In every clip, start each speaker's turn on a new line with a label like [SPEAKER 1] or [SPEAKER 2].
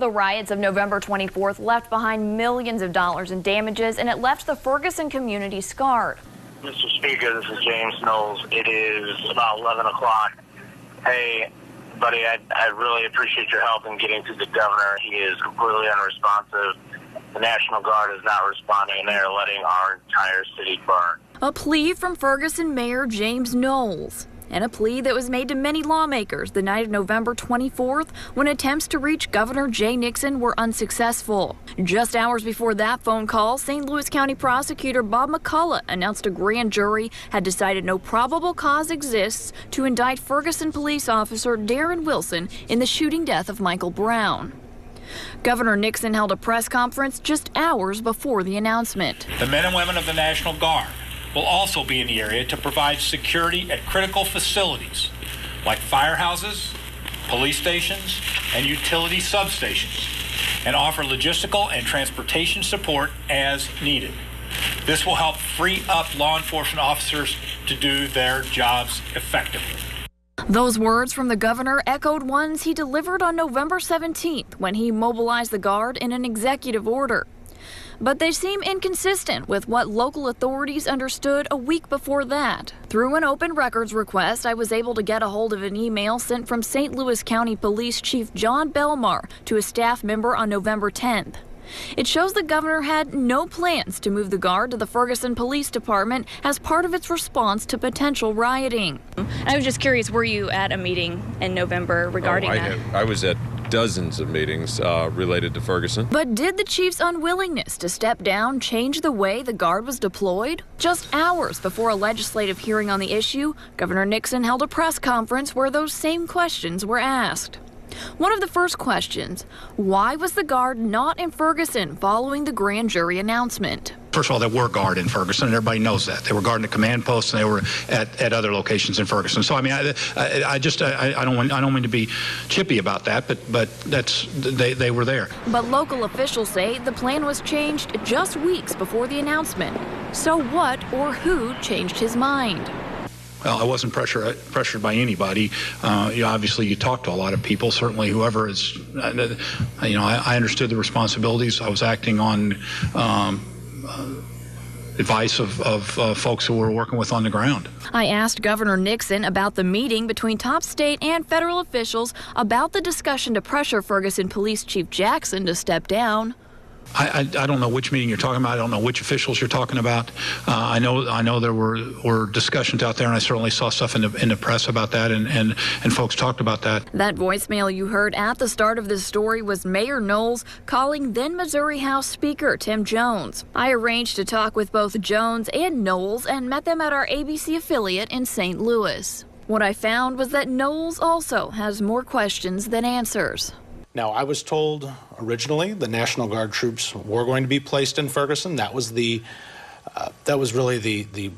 [SPEAKER 1] The riots of November 24th left behind millions of dollars in damages, and it left the Ferguson community scarred.
[SPEAKER 2] Mr. Speaker, this is James Knowles. It is about 11 o'clock. Hey, buddy, I really appreciate your help in getting to the governor. He is completely unresponsive. The National Guard is not responding, and they are letting our entire city burn.
[SPEAKER 1] A plea from Ferguson Mayor James Knowles, and a plea that was made to many lawmakers the night of November 24th when attempts to reach Governor Jay Nixon were unsuccessful. Just hours before that phone call, St. Louis County Prosecutor Bob McCullough announced a grand jury had decided no probable cause exists to indict Ferguson police officer Darren Wilson in the shooting death of Michael Brown. Governor Nixon held a press conference just hours before the announcement.
[SPEAKER 3] The men and women of the National Guard will also be in the area to provide security at critical facilities like firehouses, police stations, and utility substations, and offer logistical and transportation support as needed. This will help free up law enforcement officers to do their jobs effectively.
[SPEAKER 1] Those words from the governor echoed ones he delivered on November 17th when he mobilized the Guard in an executive order. But they seem inconsistent with what local authorities understood a week before that. Through an open records request, I was able to get a hold of an email sent from St. Louis County Police Chief John Belmar to a staff member on November 10th. It shows the governor had no plans to move the Guard to the Ferguson Police Department as part of its response to potential rioting. I was just curious, were you at a meeting in November regarding that?
[SPEAKER 4] I was at dozens of meetings related to Ferguson.
[SPEAKER 1] But did the chief's unwillingness to step down change the way the Guard was deployed? Just hours before a legislative hearing on the issue, Governor Nixon held a press conference where those same questions were asked. One of the first questions, why was the Guard not in Ferguson following the grand jury announcement?
[SPEAKER 5] First of all, there were Guard in Ferguson, and everybody knows that. They were guarding the command posts, and they were at other locations in Ferguson. So, I mean, I don't mean to be chippy about that, but they were there.
[SPEAKER 1] But local officials say the plan was changed just weeks before the announcement. So what or who changed his mind?
[SPEAKER 5] Well, I wasn't pressured by anybody. Obviously, you talk to a lot of people. Certainly, whoever is, I understood the responsibilities. I was acting on advice of folks who were working with on the ground.
[SPEAKER 1] I asked Governor Nixon about the meeting between top state and federal officials about the discussion to pressure Ferguson Police Chief Jackson to step down.
[SPEAKER 5] I don't know which meeting you're talking about. I don't know which officials you're talking about. I know there were discussions out there, and I certainly saw stuff in the press about that, and folks talked about that.
[SPEAKER 1] That voicemail you heard at the start of this story was Mayor Knowles calling then Missouri House Speaker Tim Jones. I arranged to talk with both Jones and Knowles and met them at our ABC affiliate in St. Louis. What I found was that Knowles also has more questions than answers.
[SPEAKER 6] Now, I was told originally the National Guard troops were going to be placed in Ferguson. That was really the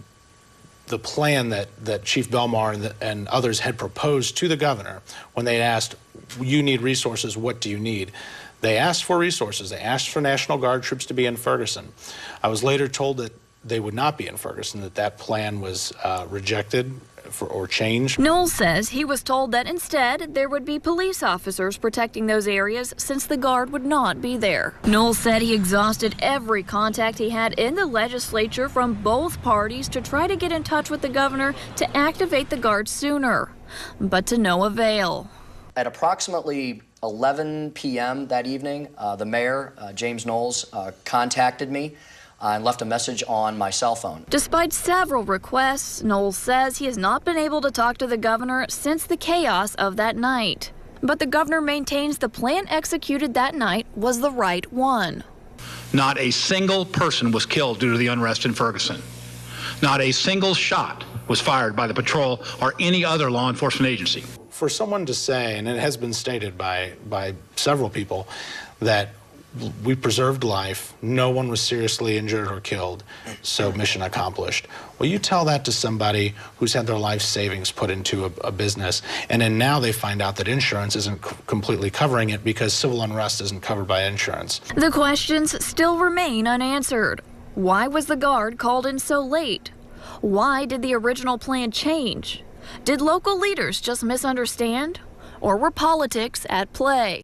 [SPEAKER 6] plan that Chief Belmar and others had proposed to the governor when they asked, "You need resources. What do you need?" They asked for resources. They asked for National Guard troops to be in Ferguson. I was later told that they would not be in Ferguson, that plan was rejected or changed.
[SPEAKER 1] Knowles says he was told that instead there would be police officers protecting those areas since the Guard would not be there. Knowles said he exhausted every contact he had in the legislature from both parties to try to get in touch with the governor to activate the Guard sooner, but to no avail.
[SPEAKER 7] At approximately 11 p.m. that evening, the mayor, James Knowles, contacted me and left a message on my cell phone.
[SPEAKER 1] Despite several requests, Knowles says he has not been able to talk to the governor since the chaos of that night. But the governor maintains the plan executed that night was the right one.
[SPEAKER 5] Not a single person was killed due to the unrest in Ferguson. Not a single shot was fired by the patrol or any other law enforcement agency.
[SPEAKER 6] For someone to say, and it has been stated by several people, that we preserved life, no one was seriously injured or killed, so mission accomplished. Well, you tell that to somebody who's had their life savings put into a business, and then now they find out that insurance isn't completely covering it because civil unrest isn't covered by insurance.
[SPEAKER 1] The questions still remain unanswered. Why was the Guard called in so late? Why did the original plan change? Did local leaders just misunderstand? Or were politics at play?